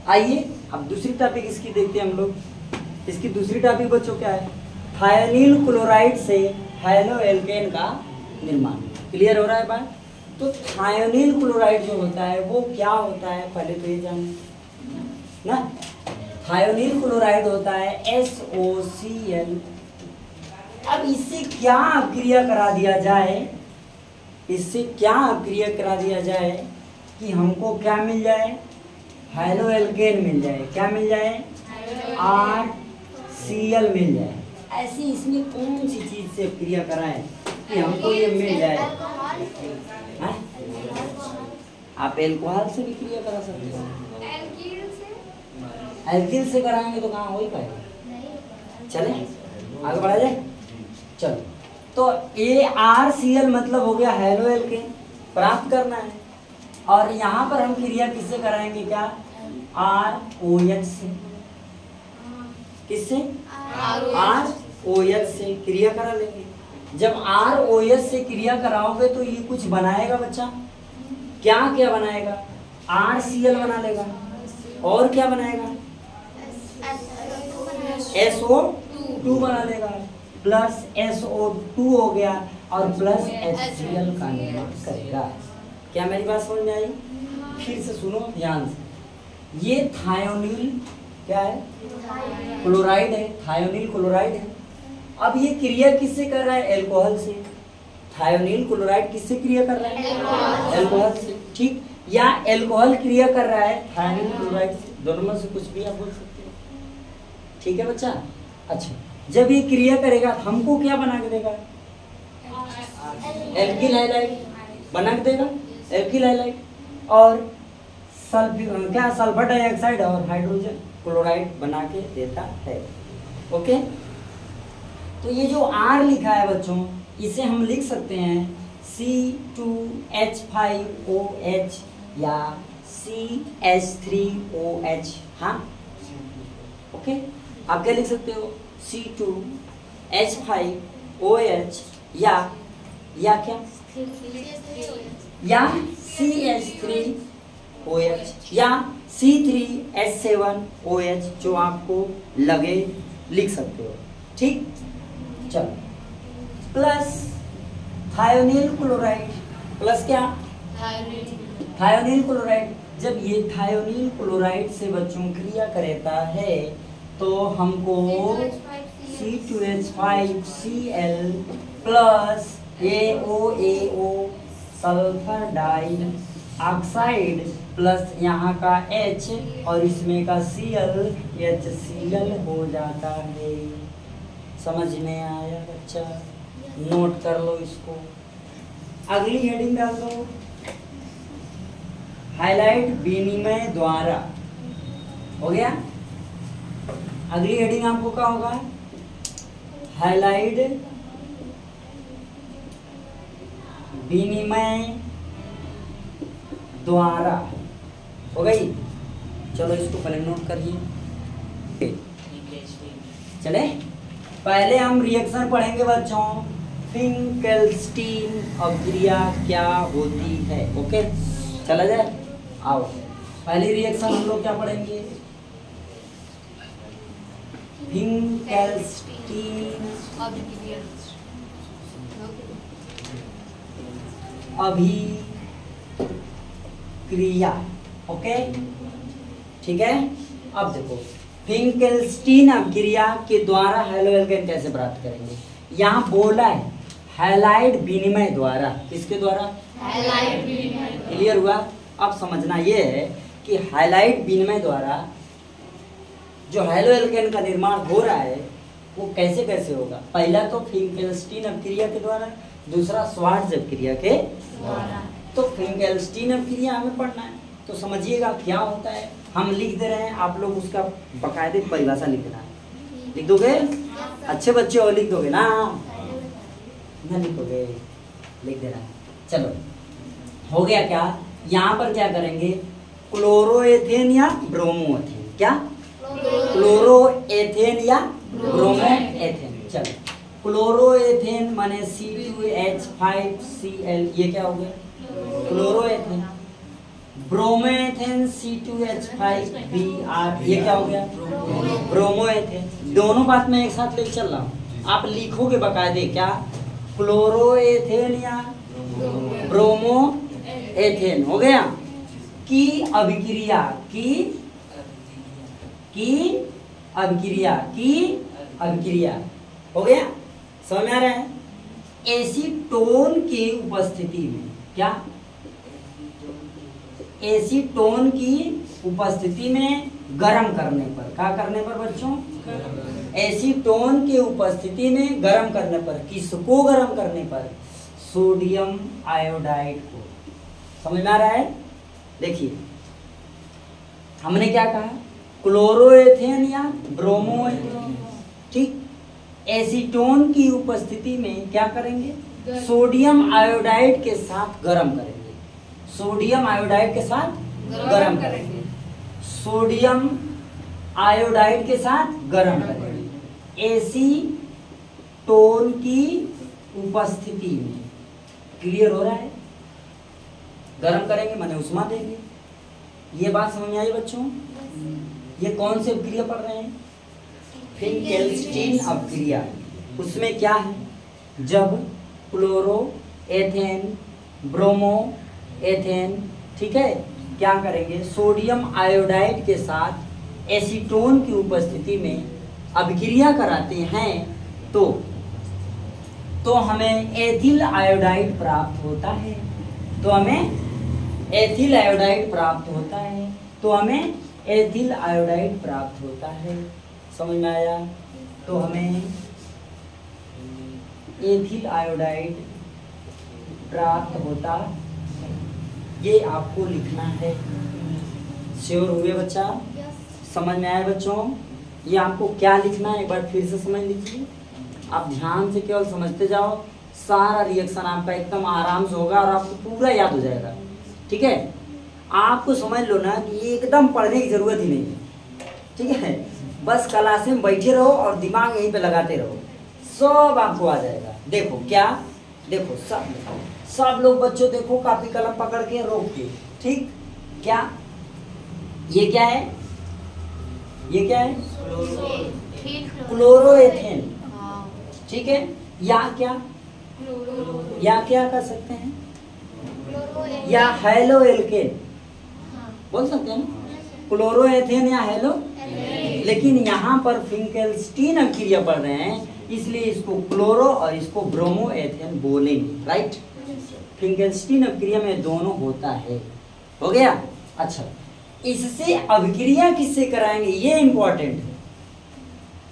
आइए अब दूसरी टॉपिक इसकी देखते हैं हम लोग। इसकी दूसरी टॉपिक बच्चों क्या है? थायोनील क्लोराइड से हैलो एल्केन का निर्माण। क्लियर हो रहा है बात? तो थायोनील क्लोराइड जो होता है वो क्या होता है पहले तो ये जानिए ना। थायोनील क्लोराइड होता है SOCl। अब इससे क्या अभिक्रिया करा दिया जाए, इससे क्या अभिक्रिया करा दिया जाए कि हमको क्या मिल जाए? हैलो एल्केन मिल जाए। क्या मिल जाए? RCl मिल जाए। ऐसी इसमें कौन सी चीज से अभिक्रिया कराएं कि हमको ये मिल जाए? आप एल्कोहल से भी क्रिया करा सकते हो। एल्किल से कराएंगे तो कहाँ हो ही पाएगा। चले आगे बढ़ा जाए। चलो तो ARCl मतलब हो गया हैलो एल्केन प्राप्त करना है। और यहाँ पर हम क्रिया किससे कराएंगे? क्या? ROH से। किससे? ROH से क्रिया करा लेंगे। जब ROH से क्रिया कराओगे तो ये कुछ बनाएगा बच्चा। क्या क्या बनाएगा? RCl बना लेगा। और क्या बनाएगा? SO2 बना लेगा। प्लस SO2 हो गया और प्लस HCl का निर्माण करेगा। क्या मेरी बात समझ में आई? फिर से सुनो ध्यान से। ये थायोनील क्या है? क्लोराइड है। थायोनील क्लोराइड है। अब ये क्रिया किससे कर रहा है? एल्कोहल से। थायोनील क्लोराइड किससे क्रिया कर रहा है? एल्कोहल से। ठीक, या एल्कोहल क्रिया कर रहा है थायोनील क्लोराइड से। दोनों में से कुछ भी आप बोल सकते हो। ठीक है बच्चा? अच्छा, जब ये क्रिया करेगा हमको क्या बना के देगा? एल्किल हैलाइड बना के देगा। एल्किल हैलाइड और सल्फर डाइऑक्साइड और हाइड्रोजन क्लोराइड बना के देता है। ओके, तो ये जो R लिखा है बच्चों, इसे हम लिख सकते हैं C2H5OH या CH3OH। हाँ ओके, आप क्या लिख सकते हो? C2H5OH या क्या? या CH3OH या C3H7OH, जो आपको लगे लिख सकते हो। ठीक, चलो प्लस थायोनील क्लोराइड। प्लस क्या? थायोनील क्लोराइड। जब ये थायोनील क्लोराइड से बच्चों क्रिया करता है तो हमको C2H5Cl plus AOAO sulphur dioxide plus यहाँ का H और इसमें का Cl HCl हो जाता है। समझ में आया बच्चा? नोट कर लो इसको। अगली हेडिंग डाल दो, हाइलाइट विनिमय द्वारा। हो गया? अगली हेडिंग आपको क्या होगा? हाइलाइट विनिमय द्वारा। हो गई? चलो इसको पहले नोट करिए। चले पहले हम रिएक्शन पढ़ेंगे बच्चों, फिंकेल्स्टीन अभिक्रिया क्या होती है। ओके, चला जाए। आओ पहली रिएक्शन हम लोग क्या पढ़ेंगे? फिंकेल्स्टीन अभिक्रिया। ओके ठीक है। अब देखो फिंकेल्स्टीन अभिक्रिया के द्वारा हैलो एल्केन कैसे प्राप्त करेंगे। यहाँ बोला है हैलाइड विनिमय द्वारा। किसके द्वारा? हैलाइड विनिमय। क्लियर हुआ? अब समझना ये है कि हैलाइड विनिमय द्वारा जो हैलो एल्केन का निर्माण हो रहा है वो कैसे कैसे होगा। पहला तो फिंकेल्स्टीन अभिक्रिया के द्वारा, दूसरा श्वार्ट्ज अभिक्रिया के द्वारा। तो फिंकेल्स्टीन अभिक्रिया हमें पढ़ना है तो समझिएगा क्या होता है। हम लिख दे रहे हैं, आप लोग उसका बकायदे परिभाषा लिख देना है। लिख दोगे? अच्छे बच्चे हो, लिख दोगे ना? ना लिखोगे? लिख देना। चलो हो गया क्या? यहाँ पर क्या करेंगे? क्लोरोएथेन या ब्रोमोएथेन। क्या? क्लोरोएथेन या ब्रोमोएथेन। चलो क्लोरोएथेन माने C2H5Cl, ये क्या हो गया? क्लोरोएथेन। ब्रोमोएथेन C2H5Br, ये क्या हो गया? ब्रोमोएथेन। दोनों बात मैं एक साथ लेके चल रहा हूँ, आप लिखोगे बकायदे क्या? क्लोरोएथेन या ब्रोमोएथेन हो गया। की अभिक्रिया, की अभिक्रिया हो गया। समझ में आ रहा है? एसीटोन की उपस्थिति में, क्या? एसीटोन की उपस्थिति में गर्म करने पर, क्या करने पर बच्चों? एसीटोन की उपस्थिति में गर्म करने पर, किसको गर्म करने पर? सोडियम आयोडाइड को। समझ में आ रहा है? देखिए हमने क्या कहा? क्लोरोएथेन या ब्रोमोएथेन, ठीक। एसीटोन की उपस्थिति में क्या करेंगे? सोडियम आयोडाइड के साथ गर्म करेंगे। सोडियम आयोडाइड के साथ गर्म करेंगे। सोडियम आयोडाइड के साथ गर्म करेंगे एसीटोन की उपस्थिति में। क्लियर हो रहा है? गर्म करेंगे माने उष्मा देंगे। ये बात समझ में आई बच्चों? ये कौन सी अभिक्रिया पढ़ रहे हैं? फिंकेल्स्टीन अभिक्रिया। उसमें क्या है? जब क्लोरोएथेन, ब्रोमोएथेन, ठीक है, क्या करेंगे? सोडियम आयोडाइड के साथ एसीटोन की उपस्थिति में अभिक्रिया कराते हैं तो हमें एथिल आयोडाइड प्राप्त होता है। तो हमें एथिल आयोडाइड प्राप्त होता है। तो हमें एथिल आयोडाइड प्राप्त होता है। समझ में आया? तो हमें एथिल आयोडाइड प्राप्त होता, ये आपको लिखना है। श्योर हुए बच्चा? समझ में आया बच्चों? ये आपको क्या लिखना है एक बार फिर से समझ लीजिए। आप ध्यान से केवल समझते जाओ, सारा रिएक्शन आपका एकदम आराम से होगा और आपको पूरा याद हो जाएगा। ठीक है? आपको समझ लो ना कि ये एकदम पढ़ने की जरूरत ही नहीं है। ठीक है? बस क्लास में बैठे रहो और दिमाग यहीं पे लगाते रहो, सब आपको आ जाएगा। देखो क्या, देखो सब लोग बच्चों देखो कॉपी कलम पकड़ के रोक के, ठीक? क्या ये क्या है? ये क्या है? क्लोरोएथेन। ठीक है? या क्या, या क्या कर सकते हैं? या हेलो एल्केन बोल सकते हैं ना, क्लोरोएथेन या हेलो। लेकिन यहाँ पर फिंकेल्स्टीन अभिक्रिया पढ़ रहे हैं, इसलिए इसको क्लोरो और इसको ब्रोमोएथेन बोलेंगे। राइट? फिंकेल्स्टीन अभिक्रिया में दोनों होता है। हो गया? अच्छा, इससे अभिक्रिया किससे कराएंगे ये इंपॉर्टेंट है।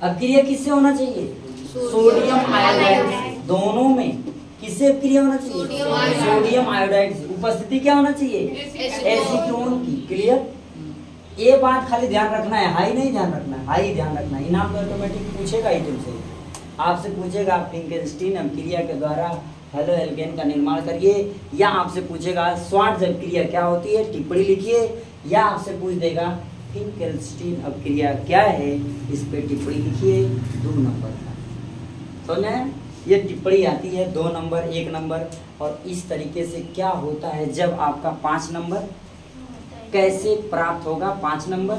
अभिक्रिया किससे होना चाहिए? Sodium iodide. दोनों में किससे अभिक्रिया होना चाहिए? सोडियम आयोडाइड से। उपस्थिति क्या होना चाहिए? एसीटोन की। क्लियर? ये बात खाली ध्यान रखना है, हाई नहीं ध्यान रखना है, हाई ध्यान रखना है। इनाम तो ऑटोमेटिक पूछेगा ही तुमसे, आपसे पूछेगा फिंकेल्स्टीन अभिक्रिया के द्वारा हेलो एल्केन का निर्माण करिए, या आपसे पूछेगा स्वार्ट्ज अभिक्रिया क्या होती है, टिप्पणी लिखिए, या आपसे पूछ देगा फिंकेल्स्टीन अभिक्रिया क्या है, इस पे टिप्पणी लिखिए 2 नंबर का। समझे? ये टिप्पणी आती है 2 नंबर, 1 नंबर। और इस तरीके से क्या होता है जब आपका 5 नंबर कैसे प्राप्त होगा? 5 नंबर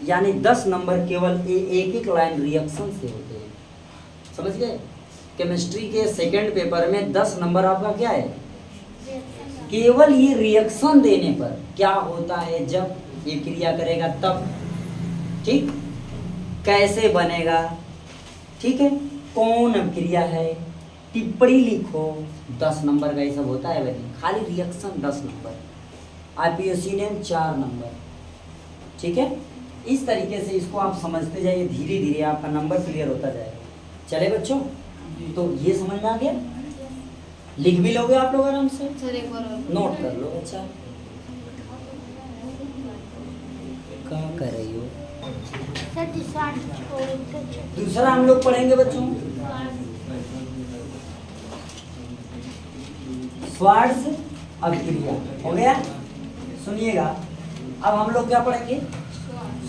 यानी 10 नंबर केवल एक एक लाइन रिएक्शन से होते हैं। समझ गए? केमिस्ट्री के सेकंड पेपर में 10 नंबर आपका क्या है? केवल ये रिएक्शन देने पर क्या होता है जब ये क्रिया करेगा तब। ठीक? कैसे बनेगा? ठीक है? कौन अभिक्रिया है? टिप्पणी लिखो 10 नंबर का ये सब होता है। वैसे खाली रिएक्शन 10 नंबर, आईपीएससी ने 4 नंबर। ठीक है? इस तरीके से इसको आप समझते जाइए, धीरे धीरे आपका नंबर क्लियर होता जाएगा। चले बच्चों, तो ये समझ में आ गया? लिख भी लोगे आप लोग आराम से? नोट कर लो। अच्छा क्या कर रही हो? दूसरा हम लोग पढ़ेंगे बच्चों स्वार्ट्ज अभिक्रिया। हो गया? सुनिएगा, अब हम लोग क्या पढ़ेंगे?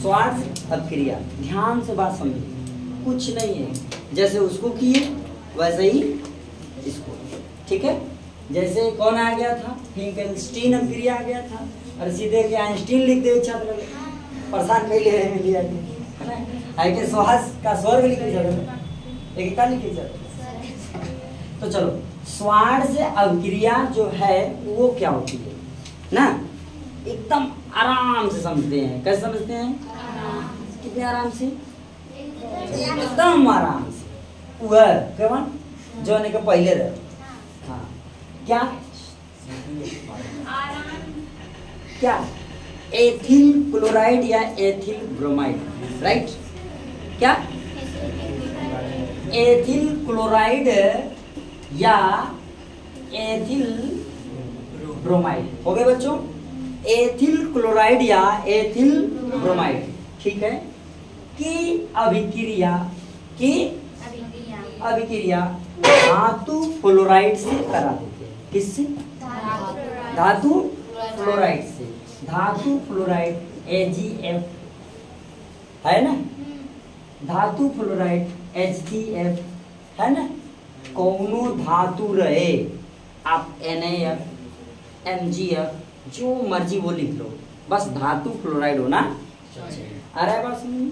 स्वार्ट्ज अभिक्रिया। ध्यान से बात समझिए, कुछ नहीं है, जैसे उसको किए वैसे ही इसको। ठीक है? जैसे कौन आ गया था? फिंकेल्स्टीन अभिक्रिया आ गया था, और सीधे के आइंस्टीन लिख दे छात्र परेशान कर ले रहे है ना। आई के श्वास का स्वर्ग लिखे जाते एक का लिखे जाते। तो चलो स्वार्थ से अभिक्रिया जो है वो क्या होती है ना, एकदम आराम से समझते हैं। कैसे समझते हैं? कितने आराम से? एकदम आराम से। वह क्या जो ने के पहले रहे। हाँ क्या क्या एथिल क्लोराइड या एथिल ब्रोमाइड, राइट? क्या एथिल क्लोराइड या एथिल ब्रोमाइड हो गए बच्चों। एथिल क्लोराइड या एथिल ब्रोमाइड, ठीक है, की अभिक्रिया धातु फ्लोराइड से करा देते हैं। किससे? धातु फ्लोराइड से। धातु फ्लोराइड AgF है ना, धातु फ्लोराइड HgF है ना। कौनो धातु रहे, आप NaF MgF जो मर्जी वो लिख लो, बस धातु फ्लोराइड होना। आ रहा है बात समझ?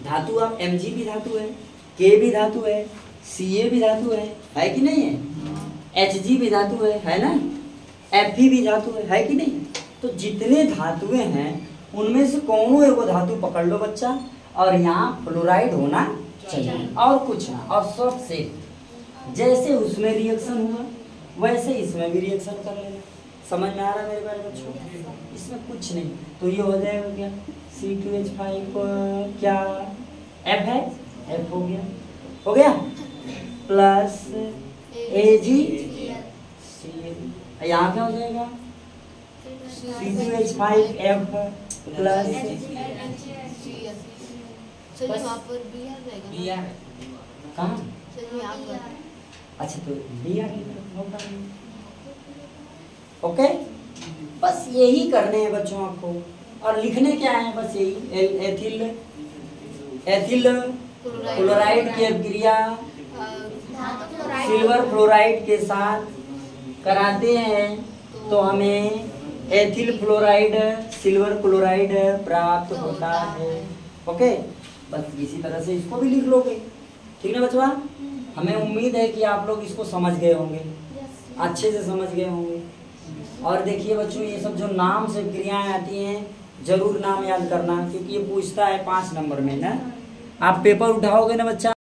धातु आप Mg भी धातु है, K भी धातु है, Ca भी धातु है कि नहीं है? Hg भी धातु है ना, Fe भी धातु है कि नहीं? तो जितने धातुएं हैं उनमें से कौनो एगो धातु पकड़ लो बच्चा, और यहाँ फ्लोराइड होना चाहिए और कुछ ना। और शॉर्ट से जैसे उसमें रिएक्शन हुआ वैसे इसमें भी रिएक्शन कर लेना। समझ में आ रहा है मेरे प्यारे बच्चों? इसमें कुछ नहीं। तो ये हो जाएगा क्या? C2H5 क्या F है, F हो गया प्लस Ag, यहाँ क्या हो जाएगा? C2H5F प्लस कहाँ? अच्छा तो Br ओके। बस यही करने हैं बच्चों आपको, और लिखने क्या है बस यही। एथिल क्लोराइड की अभिक्रिया सिल्वर फ्लोराइड के साथ कराते हैं तो हमें एथिल फ्लोराइड सिल्वर क्लोराइड प्राप्त होता है। ओके, बस इसी तरह से इसको भी लिख लोगे, ठीक है बच्चों? हमें उम्मीद है कि आप लोग इसको समझ गए होंगे, अच्छे से समझ गए होंगे। और देखिए बच्चों, ये सब जो नाम से क्रियाएं आती हैं जरूर नाम याद करना, क्योंकि ये पूछता है 5 नंबर में ना। आप पेपर उठाओगे ना बच्चा,